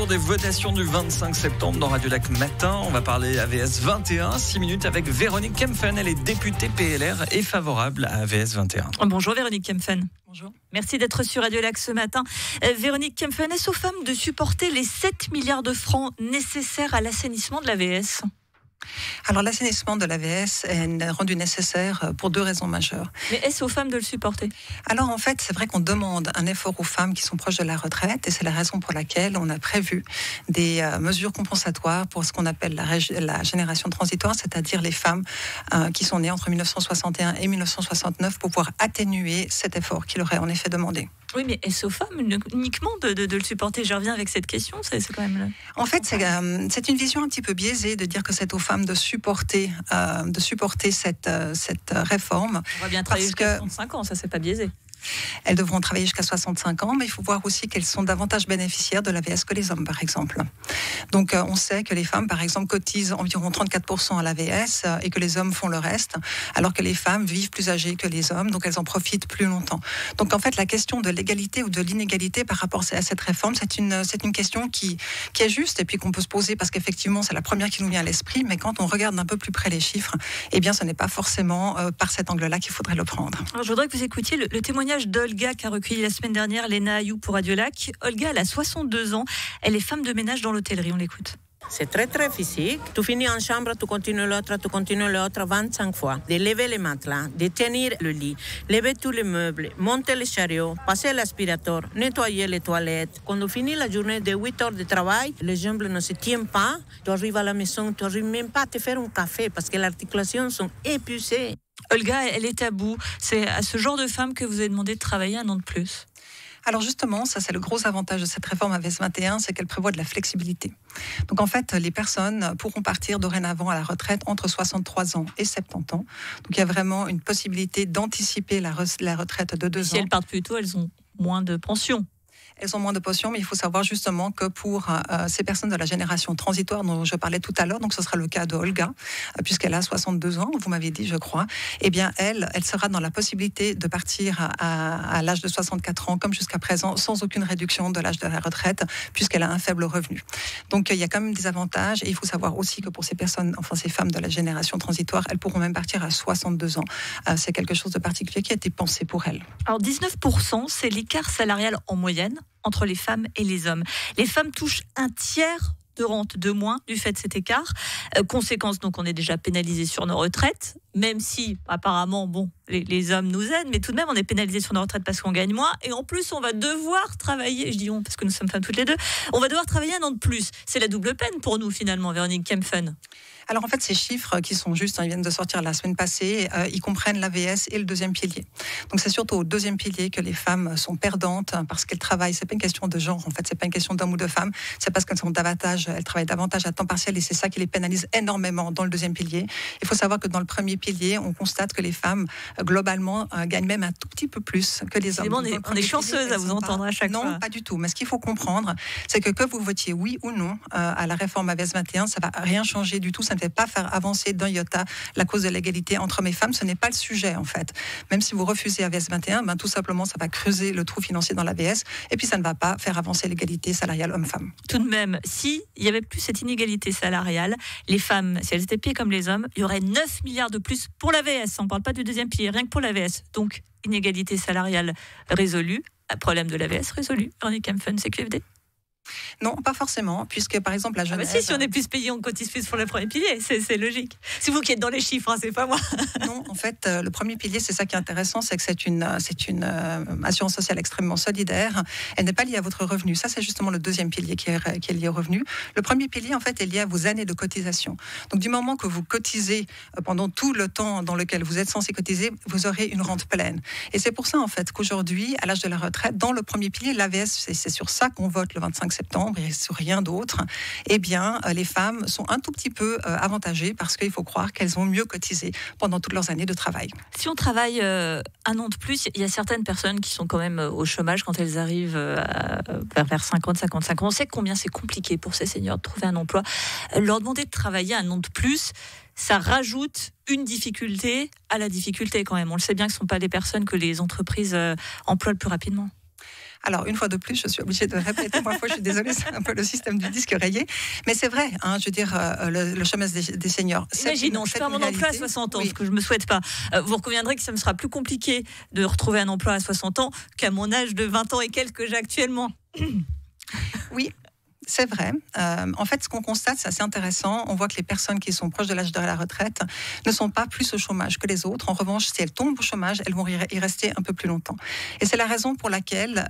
des votations du 25 septembre dans Radio Lac Matin. On va parler AVS 21, 6 minutes avec Véronique Kempfen. Elle est députée PLR et favorable à AVS 21. Bonjour Véronique Kempfen. Bonjour. Merci d'être sur Radio Lac ce matin. Véronique Kempfen, est-ce aux femmes de supporter les 7 milliards de francs nécessaires à l'assainissement de l'AVS ? Alors l'assainissement de l'AVS est rendu nécessaire pour deux raisons majeures. Mais est-ce aux femmes de le supporter ? Alors en fait, c'est vrai qu'on demande un effort aux femmes qui sont proches de la retraite et c'est la raison pour laquelle on a prévu des mesures compensatoires pour ce qu'on appelle la génération transitoire, c'est-à-dire les femmes qui sont nées entre 1961 et 1969 pour pouvoir atténuer cet effort qui leur est en effet demandé. Oui, mais est-ce aux femmes uniquement de le supporter ? Je reviens avec cette question, c'est quand même... En fait, c'est une vision un petit peu biaisée de dire que c'est aux femmes de supporter cette réforme. On va bien travailler jusqu'à 65 ans, ça c'est pas biaisé. Elles devront travailler jusqu'à 65 ans, mais il faut voir aussi qu'elles sont davantage bénéficiaires de l'AVS que les hommes, par exemple. Donc, on sait que les femmes, par exemple, cotisent environ 34% à l'AVS et que les hommes font le reste, alors que les femmes vivent plus âgées que les hommes, donc elles en profitent plus longtemps. Donc, en fait, la question de l'égalité ou de l'inégalité par rapport à cette réforme, c'est une question qui est juste et puis qu'on peut se poser parce qu'effectivement, c'est la première qui nous vient à l'esprit, mais quand on regarde d'un peu plus près les chiffres, eh bien, ce n'est pas forcément par cet angle-là qu'il faudrait le prendre. Alors, je voudrais que vous écoutiez le témoignage d'Olga qu'a recueilli la semaine dernière Léna Ayou pour Radio Lac. Olga, elle a 62 ans. Elle est femme de ménage dans l'hôtellerie. On l'écoute. C'est très très physique. Tu finis en chambre, tu continues l'autre 25 fois. De lever les matelas, de tenir le lit, lever tous les meubles, monter les chariots, passer l'aspirateur, nettoyer les toilettes. Quand tu finis la journée de 8 heures de travail, les jambes ne se tiennent pas. Tu arrives à la maison, tu n'arrives même pas à te faire un café parce que les articulations sont épuisées. Olga, elle est à bout. C'est à ce genre de femme que vous avez demandé de travailler un an de plus. Alors justement, ça c'est le gros avantage de cette réforme AVS 21, c'est qu'elle prévoit de la flexibilité. Donc en fait, les personnes pourront partir dorénavant à la retraite entre 63 ans et 70 ans. Donc il y a vraiment une possibilité d'anticiper la retraite de 2 ans. Si elles partent plus tôt, elles ont moins de pension. Elles ont moins de pension, mais il faut savoir justement que pour ces personnes de la génération transitoire dont je parlais tout à l'heure, donc ce sera le cas de Olga, puisqu'elle a 62 ans, vous m'avez dit, je crois, eh bien elle sera dans la possibilité de partir à l'âge de 64 ans, comme jusqu'à présent, sans aucune réduction de l'âge de la retraite, puisqu'elle a un faible revenu. Donc il y a quand même des avantages, et il faut savoir aussi que pour ces personnes, enfin ces femmes de la génération transitoire, elles pourront même partir à 62 ans. C'est quelque chose de particulier qui a été pensé pour elles. Alors 19%, c'est l'écart salarial en moyenne entre les femmes et les hommes. Les femmes touchent un tiers de rente de moins du fait de cet écart. Conséquence, donc on est déjà pénalisé sur nos retraites, même si apparemment, les hommes nous aident, mais tout de même on est pénalisé sur nos retraites parce qu'on gagne moins, et en plus on va devoir travailler, je dis on parce que nous sommes femmes toutes les deux, on va devoir travailler un an de plus. C'est la double peine pour nous finalement, Véronique Kempfen. Alors en fait, ces chiffres qui sont justes, ils viennent de sortir la semaine passée, ils comprennent l'AVS et le deuxième pilier. Donc c'est surtout au deuxième pilier que les femmes sont perdantes parce qu'elles travaillent. C'est pas une question de genre, en fait, c'est pas une question d'homme ou de femme. C'est parce qu'elles elles travaillent davantage à temps partiel et c'est ça qui les pénalise énormément dans le deuxième pilier. Il faut savoir que dans le premier pilier, on constate que les femmes globalement gagnent même un tout petit peu plus que les hommes. On est chanceuses à vous entendre à chaque fois. Non, pas du tout. Mais ce qu'il faut comprendre, c'est que vous votiez oui ou non à la réforme AVS 21, ça va rien changer du tout. Ça ne fait pas faire avancer d'un iota la cause de l'égalité entre hommes et femmes. Ce n'est pas le sujet, en fait. Même si vous refusez AVS 21, tout simplement, ça va creuser le trou financier dans l'AVS et puis ça ne va pas faire avancer l'égalité salariale homme-femme. Tout de même, s'il n'y avait plus cette inégalité salariale, les femmes, si elles étaient payées comme les hommes, il y aurait 9 milliards de plus pour l'AVS. On ne parle pas du deuxième pilier, rien que pour l'AVS. Donc, inégalité salariale résolue, problème de l'AVS résolu. Véronique Kempfen, CQFD. Non, pas forcément, puisque par exemple la jeunesse... si on est plus payé, on cotise plus pour le premier pilier, c'est logique. C'est vous qui êtes dans les chiffres, c'est pas moi. Non, en fait, le premier pilier, c'est ça qui est intéressant, c'est que c'est une assurance sociale extrêmement solidaire. Elle n'est pas liée à votre revenu. Ça, c'est justement le deuxième pilier qui est lié au revenu. Le premier pilier, en fait, est lié à vos années de cotisation. Donc, du moment que vous cotisez pendant tout le temps dans lequel vous êtes censé cotiser, vous aurez une rente pleine. Et c'est pour ça, en fait, qu'aujourd'hui, à l'âge de la retraite, dans le premier pilier, l'AVS, c'est sur ça qu'on vote le 25 septembre et sur rien d'autre, eh bien, les femmes sont un tout petit peu avantagées parce qu'il faut croire qu'elles ont mieux cotisé pendant toutes leurs années de travail. Si on travaille un an de plus, il y a certaines personnes qui sont quand même au chômage quand elles arrivent vers 50, 55 ans. On sait combien c'est compliqué pour ces seniors de trouver un emploi. Leur demander de travailler un an de plus, ça rajoute une difficulté à la difficulté quand même. On le sait bien que ce ne sont pas des personnes que les entreprises emploient le plus rapidement. Alors, une fois de plus, je suis obligée de répéter. Parfois, je suis désolée, c'est un peu le système du disque rayé. Mais c'est vrai, je veux dire, le chômage des seniors. Imaginons, je perds mon emploi à 60 ans, ce que je ne me souhaite pas. Vous reconviendrez que ça me sera plus compliqué de retrouver un emploi à 60 ans qu'à mon âge de 20 ans et quelques que j'ai actuellement. Oui. C'est vrai. En fait, ce qu'on constate, c'est assez intéressant. On voit que les personnes qui sont proches de l'âge de la retraite ne sont pas plus au chômage que les autres. En revanche, si elles tombent au chômage, elles vont y rester un peu plus longtemps. Et c'est la raison pour laquelle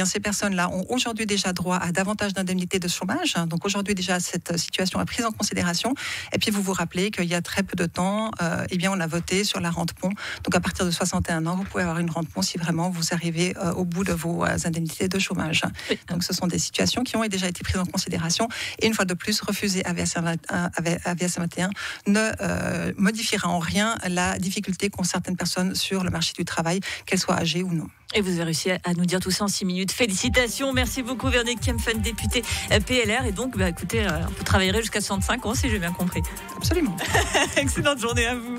ces personnes-là ont aujourd'hui déjà droit à davantage d'indemnités de chômage. Donc aujourd'hui déjà, cette situation est prise en considération. Et puis vous vous rappelez qu'il y a très peu de temps, on a voté sur la rente pont. Donc à partir de 61 ans, vous pouvez avoir une rente pont si vraiment vous arrivez au bout de vos indemnités de chômage. Oui. Donc ce sont des situations qui ont déjà été prises en considération. Et une fois de plus, refuser AVS 21 ne modifiera en rien la difficulté qu'ont certaines personnes sur le marché du travail, qu'elles soient âgées ou non. Et vous avez réussi à nous dire tout ça en 6 minutes. Félicitations, merci beaucoup Véronique Kempfen, députée PLR. Et donc, écoutez, vous travaillerez jusqu'à 65 ans si j'ai bien compris. Absolument. Excellente journée à vous.